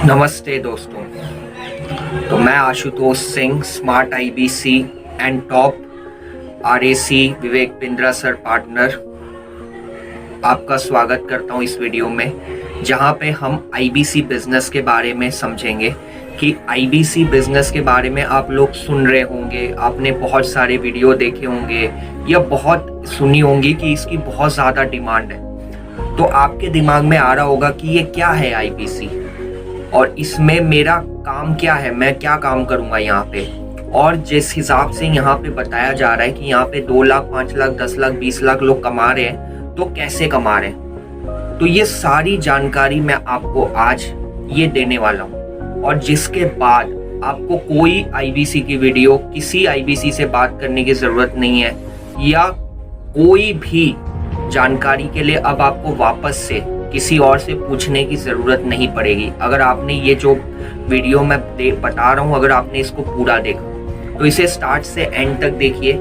नमस्ते दोस्तों। तो मैं Ashutosh Singh, smart IBC and top RAC Vivek Bindra sir partner, आपका स्वागत करता हूं इस वीडियो में, जहां पे हम आईबीसी बिजनेस के बारे में समझेंगे कि आईबीसी बिजनेस के बारे में आप लोग सुन रहे होंगे, आपने बहुत सारे वीडियो देखे होंगे या बहुत सुनी होंगी कि इसकी बहुत ज़्यादा डिमांड है। तो आपके दिमाग में आ रहा होगा कि ये क्या है आईबीसी और इसमें मेरा काम क्या है, मैं क्या काम करूंगा यहाँ पे। और जिस हिसाब से यहाँ पे बताया जा रहा है कि यहाँ पे 2 लाख 5 लाख 10 लाख 20 लाख लोग कमा रहे हैं, तो कैसे कमा रहे हैं, तो ये सारी जानकारी मैं आपको आज ये देने वाला हूँ। और जिसके बाद आपको कोई आईबीसी की वीडियो, किसी आईबीसी से बात करने की जरूरत नहीं है, या कोई भी जानकारी के लिए अब आपको वापस से किसी और से पूछने की ज़रूरत नहीं पड़ेगी। अगर आपने ये जो वीडियो मैं बता रहा हूँ, अगर आपने इसको पूरा देखा तो इसे स्टार्ट से एंड तक देखिए,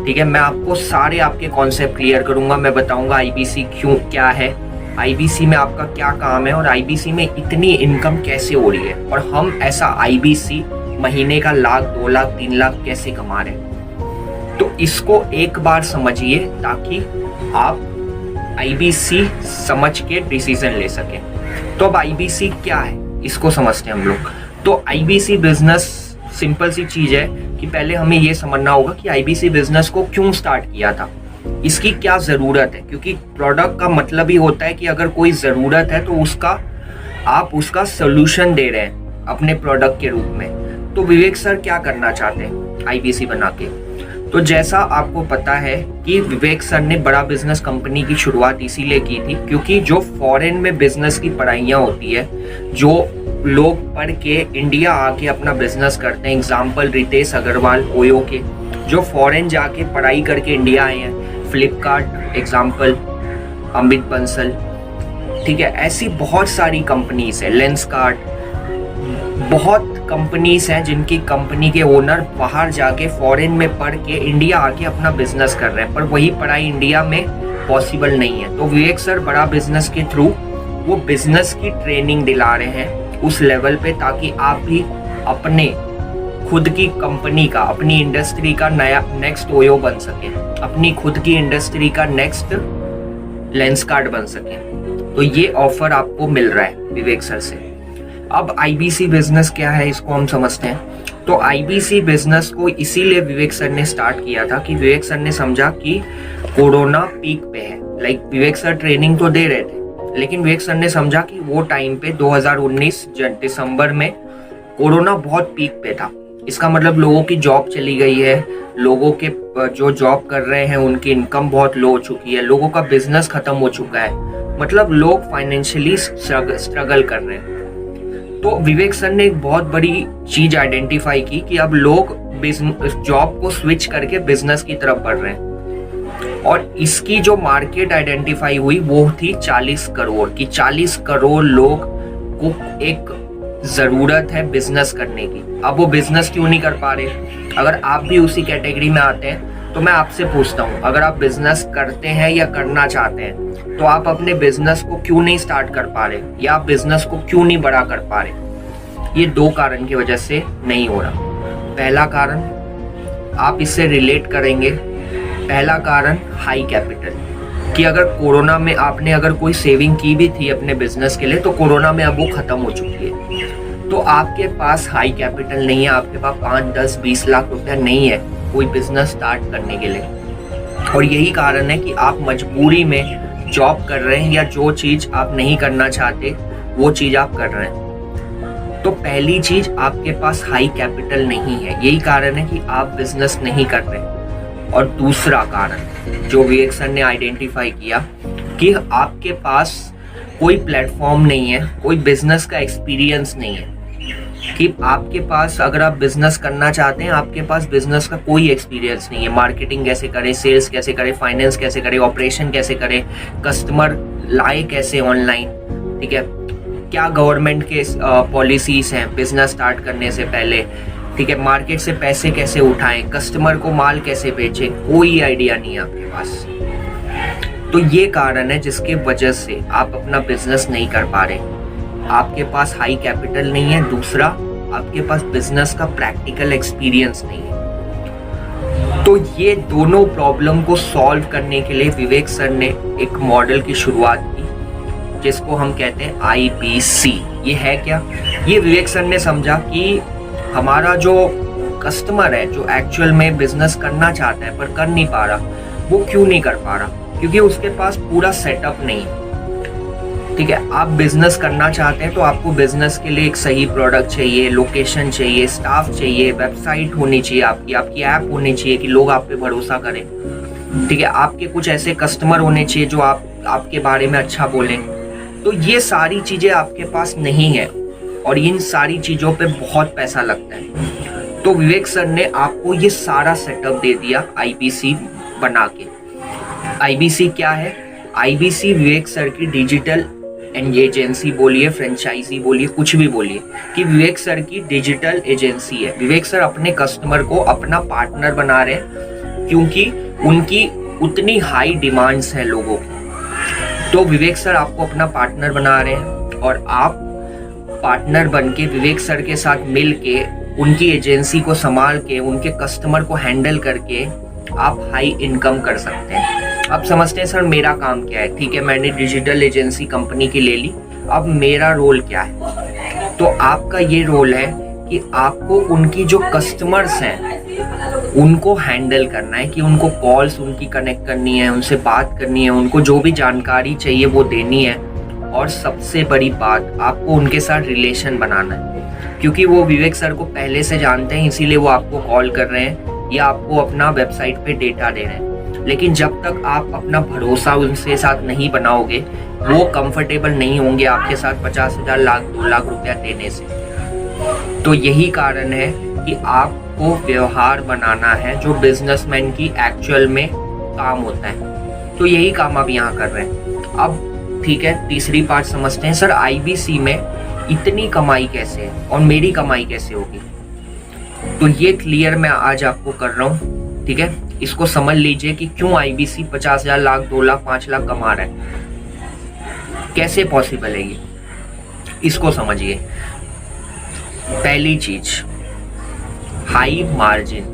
ठीक है। मैं आपको सारे आपके कॉन्सेप्ट क्लियर करूँगा, मैं बताऊँगा आईबीसी क्यों, क्या है आईबीसी में, आपका क्या काम है और आईबीसी में इतनी इनकम कैसे हो रही है, और हम ऐसा आईबीसी महीने का 1 लाख 2 लाख 3 लाख कैसे कमा रहे हैं। तो इसको एक बार समझिए ताकि आप आईबीसी समझ के डिसीजन ले सके। तो अब आईबीसी क्या है इसको समझते हैं हम लोग। तो आईबीसी बिजनेस सिंपल सी चीज है कि पहले हमें ये समझना होगा कि आईबीसी बिजनेस को क्यों स्टार्ट किया था, इसकी क्या जरूरत है। क्योंकि प्रोडक्ट का मतलब ही होता है कि अगर कोई जरूरत है तो आप उसका सोल्यूशन दे रहे हैं अपने प्रोडक्ट के रूप में। तो विवेक सर क्या करना चाहते हैं आईबीसी बना के। तो जैसा आपको पता है कि विवेक सर ने बड़ा बिजनेस कंपनी की शुरुआत इसीलिए की थी क्योंकि जो फॉरेन में बिजनेस की पढ़ाइयाँ होती है, जो लोग पढ़ के इंडिया आके अपना बिजनेस करते हैं, एग्जाम्पल रितेश अग्रवाल ओयो के, जो फॉरेन जाके पढ़ाई करके इंडिया आए हैं, फ्लिपकार्ट एग्जाम्पल, अमित बंसल, ठीक है। ऐसी बहुत सारी कंपनीज है, लेंसकार्ट, बहुत कंपनीज हैं जिनकी कंपनी के ओनर बाहर जाके फॉरेन में पढ़ के इंडिया आके अपना बिजनेस कर रहे हैं, पर वही पढ़ाई इंडिया में पॉसिबल नहीं है। तो विवेक सर बड़ा बिजनेस के थ्रू वो बिजनेस की ट्रेनिंग दिला रहे हैं उस लेवल पे, ताकि आप भी अपने खुद की कंपनी का, अपनी इंडस्ट्री का नया नेक्स्ट ओयो बन सके, अपनी खुद की इंडस्ट्री का नेक्स्ट लेंसकार्ट बन सके। तो ये ऑफर आपको मिल रहा है विवेक सर से। अब आईबीसी बिजनेस क्या है इसको हम समझते हैं। तो आईबीसी बिजनेस को इसीलिए विवेक सर ने स्टार्ट किया था कि विवेक सर ने समझा कि कोरोना पीक पे है। विवेक सर ट्रेनिंग तो दे रहे थे, लेकिन विवेक सर ने समझा कि वो टाइम पे 2019 दिसंबर में कोरोना बहुत पीक पे था। इसका मतलब लोगों की जॉब चली गई है, लोगों के जो जॉब कर रहे हैं उनकी इनकम बहुत लो हो चुकी है, लोगों का बिजनेस खत्म हो चुका है, मतलब लोग फाइनेंशियली स्ट्रगल कर रहे हैं। तो विवेक सर ने एक बहुत बड़ी चीज आइडेंटिफाई की कि अब लोग जॉब को स्विच करके बिजनेस की तरफ बढ़ रहे हैं, और इसकी जो मार्केट आइडेंटिफाई हुई वो थी 40 करोड़ की। 40 करोड़ लोग को एक जरूरत है बिजनेस करने की। अब वो बिजनेस क्यों नहीं कर पा रहे। अगर आप भी उसी कैटेगरी में आते हैं तो मैं आपसे पूछता हूँ, अगर आप बिजनेस करते हैं या करना चाहते हैं तो आप अपने बिजनेस को क्यों नहीं स्टार्ट कर पा रहे, या आप बिजनेस को क्यों नहीं बड़ा कर पा रहे। ये 2 कारण की वजह से नहीं हो रहा। पहला कारण आप इससे रिलेट करेंगे, पहला कारण हाई कैपिटल, कि अगर कोरोना में आपने अगर कोई सेविंग की भी थी अपने बिजनेस के लिए तो कोरोना में अब वो खत्म हो चुकी है। तो आपके पास हाई कैपिटल नहीं है, आपके पास 5 10 20 लाख रुपया नहीं है कोई बिजनेस स्टार्ट करने के लिए। और यही कारण है कि आप मजबूरी में जॉब कर रहे हैं, या जो चीज आप नहीं करना चाहते वो चीज आप कर रहे हैं। तो पहली चीज, आपके पास हाई कैपिटल नहीं है, यही कारण है कि आप बिजनेस नहीं कर रहे। और दूसरा कारण जो विवेक सर ने आइडेंटिफाई किया कि आपके पास कोई प्लेटफॉर्म नहीं है, कोई बिजनेस का एक्सपीरियंस नहीं है, कि आपके पास अगर आप बिजनेस करना चाहते हैं, आपके पास बिजनेस का कोई एक्सपीरियंस नहीं है। मार्केटिंग कैसे करें, सेल्स कैसे करें, फाइनेंस कैसे करें, ऑपरेशन कैसे करें, कस्टमर लाए कैसे ऑनलाइन, ठीक है, क्या गवर्नमेंट के पॉलिसीज हैं बिजनेस स्टार्ट करने से पहले, ठीक है, मार्केट से पैसे कैसे उठाएं, कस्टमर को माल कैसे बेचें, कोई आइडिया नहीं है आपके पास। तो ये कारण है जिसके वजह से आप अपना बिजनेस नहीं कर पा रहे। आपके पास हाई कैपिटल नहीं है, दूसरा आपके पास बिजनेस का प्रैक्टिकल एक्सपीरियंस नहीं है। तो ये दोनों प्रॉब्लम को सॉल्व करने के लिए विवेक सर ने एक मॉडल की शुरुआत की जिसको हम कहते हैं IBC। ये है क्या? ये विवेक सर ने समझा कि हमारा जो कस्टमर है, जो एक्चुअल में बिजनेस करना चाहता है पर कर नहीं पा रहा, वो क्यों नहीं कर पा रहा? क्योंकि उसके पास पूरा सेटअप नहीं है। ठीक है, आप बिजनेस करना चाहते हैं तो आपको बिजनेस के लिए एक सही प्रोडक्ट चाहिए, लोकेशन चाहिए, स्टाफ चाहिए, वेबसाइट होनी चाहिए, आपकी ऐप होनी चाहिए कि लोग आप पे भरोसा करें। ठीक है, आपके कुछ ऐसे कस्टमर होने चाहिए जो आपके बारे में अच्छा बोलें। तो ये सारी चीजें आपके पास नहीं है और इन सारी चीजों पे बहुत पैसा लगता है। तो विवेक सर ने आपको ये सारा सेटअप दे दिया IBC बना के। IBC क्या है? IBC विवेक सर की डिजिटल एजेंसी बोलिए, फ्रेंचाइजी बोलिए, कुछ भी बोलिए, कि विवेक सर की डिजिटल एजेंसी है। विवेक सर अपने कस्टमर को अपना पार्टनर बना रहे हैं क्योंकि उनकी उतनी हाई डिमांड्स हैं लोगों की। तो विवेक सर आपको अपना पार्टनर बना रहे हैं और आप पार्टनर बन के विवेक सर के साथ मिल के उनकी एजेंसी को संभाल के उनके कस्टमर को हैंडल करके आप हाई इनकम कर सकते हैं। अब समझते हैं सर मेरा काम क्या है। ठीक है, मैंने डिजिटल एजेंसी कंपनी की ले ली, अब मेरा रोल क्या है? तो आपका ये रोल है कि आपको उनकी जो कस्टमर्स हैं उनको हैंडल करना है, कि उनको कॉल्स उनकी कनेक्ट करनी है, उनसे बात करनी है, उनको जो भी जानकारी चाहिए वो देनी है, और सबसे बड़ी बात आपको उनके साथ रिलेशन बनाना है। क्योंकि वो विवेक सर को पहले से जानते हैं, इसीलिए वो आपको कॉल कर रहे हैं या आपको अपना वेबसाइट पे डेटा दे रहे हैं। लेकिन जब तक आप अपना भरोसा उनसे साथ नहीं बनाओगे, वो कंफर्टेबल नहीं होंगे आपके साथ 50,000 लाख 2 लाख रुपया देने से। तो यही कारण है कि आपको व्यवहार बनाना है जो बिजनेसमैन की एक्चुअल में काम होता है। तो यही काम आप यहाँ कर रहे हैं। अब ठीक है, तीसरी पार्ट समझते हैं। सर IBC में इतनी कमाई कैसे है और मेरी कमाई कैसे होगी? तो ये क्लियर मैं आज आपको कर रहा हूँ। ठीक है, इसको समझ लीजिए कि क्यों IBC 50,000 लाख 2 लाख 5 लाख कमा रहा है, कैसे पॉसिबल है ये, इसको समझिए। पहली चीज, हाई मार्जिन।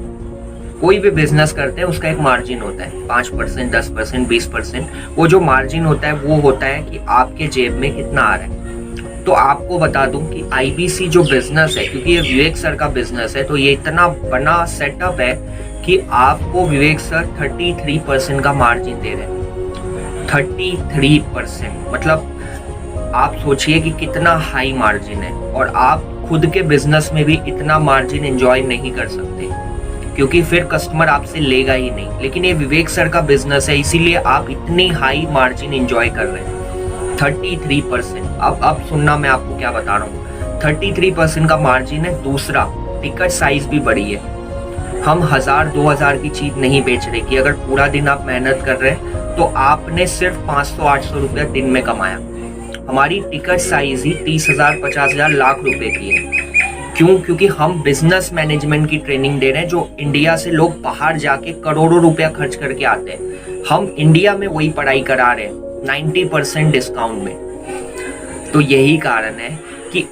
कोई भी बिजनेस करते हैं उसका एक मार्जिन होता है, 5%, 10%, 20%। वो जो मार्जिन होता है वो होता है कि आपके जेब में कितना आ रहा है। तो आपको बता दूं कि IBC जो बिजनेस है, क्योंकि ये विवेक सर का बिजनेस है, तो ये इतना बड़ा सेटअप है कि आपको विवेक सर 33% का मार्जिन दे रहे हैं। 33%, मतलब आप सोचिए कि कितना हाई मार्जिन है। और आप खुद के बिजनेस में भी इतना मार्जिन एंजॉय नहीं कर सकते क्योंकि फिर कस्टमर आपसे लेगा ही नहीं। लेकिन ये विवेक सर का बिजनेस है, इसीलिए आप इतनी हाई मार्जिन एंजॉय कर रहे हैं, 33%। अब सुनना, मैं आपको क्या बता रहा हूँ। 33% का मार्जिन है। दूसरा, टिकट साइज भी बड़ी है। हम 1000-2000 की चीज नहीं बेच रहे कि अगर पूरा दिन आप मेहनत कर रहे हैं तो आपने सिर्फ 500-800 रुपया दिन में कमाया। हमारी टिकट साइज ही 30,000, 50,000, लाख रुपए की है। क्यों? क्योंकि हम बिजनेस मैनेजमेंट की ट्रेनिंग दे रहे हैं, जो इंडिया से लोग बाहर जाके करोड़ों रुपया खर्च करके आते हैं, हम इंडिया में वही पढ़ाई करा रहे हैं 90% डिस्काउंट में। तो यही कारण है कि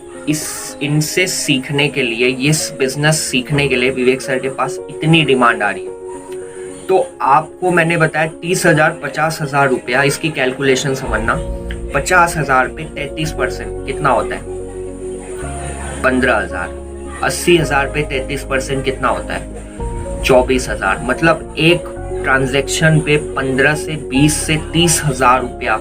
इनसे सीखने के लिए, ये बिजनेस सीखने के लिए विवेक सर के पास इतनी डिमांड आ रही है। तो आपको मैंने बताया 30,000, 50,000 रुपया, इसकी कैलकुलेशन समझना। 50,000 पे 33% कितना होता है? 15,000। 80,000 पे 33% कितना होता है? 24,000। मतलब एक ट्रांजैक्शन पे 15 से 20 से 30,000 रुपया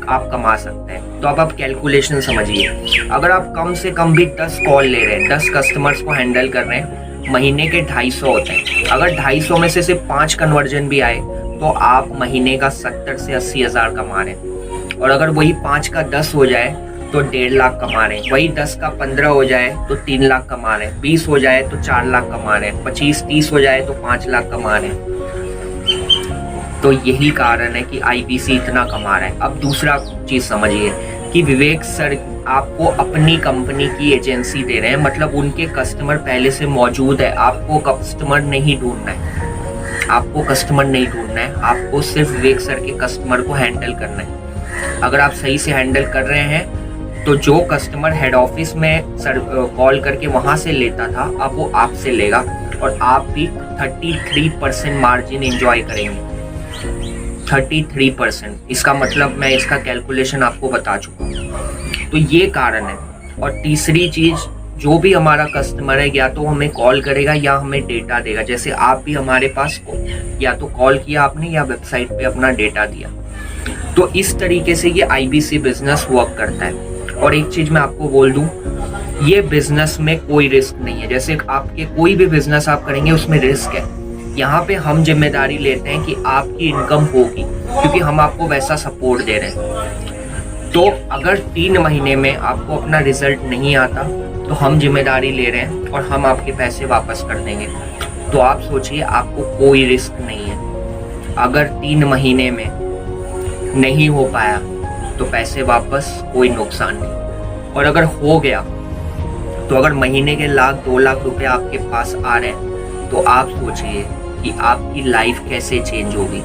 आप कमा सकते हैं। तो अब आप कैलकुलेशन समझिए। अगर आप कम से कम भी 10 कॉल ले रहे हैं, 10 कस्टमर्स को हैंडल कर रहे हैं, महीने के 250 होते हैं। अगर 250 में से सिर्फ 5 कन्वर्जन भी आए तो आप महीने का 70 से 80,000 कमा रहे हैं। और अगर वही 5 का 10 हो जाए तो 1.5 लाख कमा रहे हैं। वही 10 का 15 हो जाए तो 3 लाख कमा रहे हैं। 20 हो जाए तो 4 लाख कमा रहे हैं। 25-30 हो जाए तो 5 लाख कमा रहे हैं। तो यही कारण है कि IBC इतना कमा रहा है। अब दूसरा चीज समझिए कि विवेक सर आपको अपनी कंपनी की एजेंसी दे रहे हैं, मतलब उनके कस्टमर पहले से मौजूद है। आपको कस्टमर नहीं ढूंढना है, आपको कस्टमर नहीं ढूंढना है, आपको सिर्फ विवेक सर के कस्टमर को हैंडल करना है। अगर आप सही से हैंडल कर रहे हैं तो जो कस्टमर हेड ऑफिस में कॉल करके वहां से लेता था, अब वो आपसे लेगा और आप भी 33% मार्जिन एंजॉय करेंगे। 33%, इसका मतलब मैं इसका कैलकुलेशन आपको बता चुका हूँ। तो ये कारण है। और तीसरी चीज, जो भी हमारा कस्टमर है या तो हमें कॉल करेगा या हमें डेटा देगा। जैसे आप भी हमारे पास या तो कॉल किया आपने या वेबसाइट पे अपना डेटा दिया। तो इस तरीके से ये IBC बिजनेस वर्क करता है। और एक चीज मैं आपको बोल दूं, ये बिजनेस में कोई रिस्क नहीं है। जैसे आपके कोई भी बिजनेस आप करेंगे उसमें रिस्क है, यहाँ पे हम जिम्मेदारी लेते हैं कि आपकी इनकम होगी, क्योंकि हम आपको वैसा सपोर्ट दे रहे हैं। तो अगर 3 महीने में आपको अपना रिजल्ट नहीं आता तो हम जिम्मेदारी ले रहे हैं और हम आपके पैसे वापस कर देंगे। तो आप सोचिए, आपको कोई रिस्क नहीं है। अगर 3 महीने में नहीं हो पाया तो पैसे वापस, कोई नुकसान नहीं। और अगर हो गया तो अगर महीने के 1-2 लाख रुपए आपके पास आ रहे हैं तो आप सोचिए कि आपकी लाइफ कैसे चेंज होगी।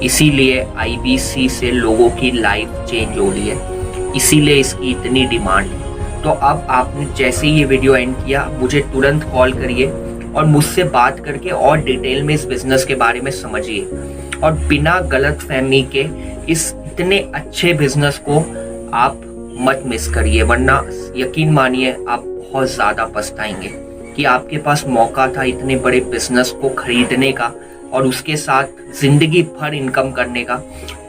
इसीलिए IBC से लोगों की लाइफ चेंज हो रही है, इसीलिए इसकी इतनी डिमांड है। तो अब आपने जैसे ही ये वीडियो एंड किया, मुझे तुरंत कॉल करिए और मुझसे बात करके और डिटेल में इस बिजनेस के बारे में समझिए। और बिना गलत फहमी के इस इतने अच्छे बिजनेस को आप मत मिस करिए, वरना यकीन मानिए आप बहुत ज़्यादा पछताएंगे कि आपके पास मौका था इतने बड़े बिजनेस को खरीदने का और उसके साथ जिंदगी भर इनकम करने का,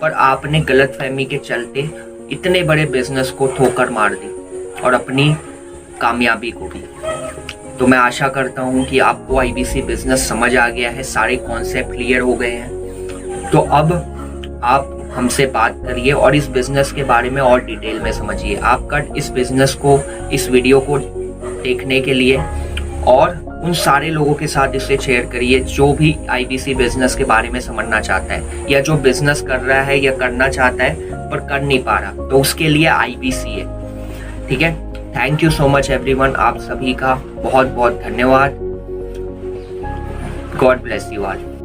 पर आपने गलतफहमी के चलते इतने बड़े बिजनेस को ठोकर मार दी और अपनी कामयाबी को भी। तो मैं आशा करता हूँ कि आपको IBC बिजनेस समझ आ गया है, सारे कॉन्सेप्ट क्लियर हो गए हैं। तो अब आप हमसे बात करिए और इस बिजनेस के बारे में और डिटेल में समझिए। आपका इस बिजनेस को, इस वीडियो को देखने के लिए और उन सारे लोगों के साथ इसे शेयर करिए जो भी IBC बिजनेस के बारे में समझना चाहता है या जो बिजनेस कर रहा है या करना चाहता है पर कर नहीं पा रहा, तो उसके लिए IBC है। ठीक है, thank you so much everyone. आप सभी का बहुत बहुत धन्यवाद। God bless you all.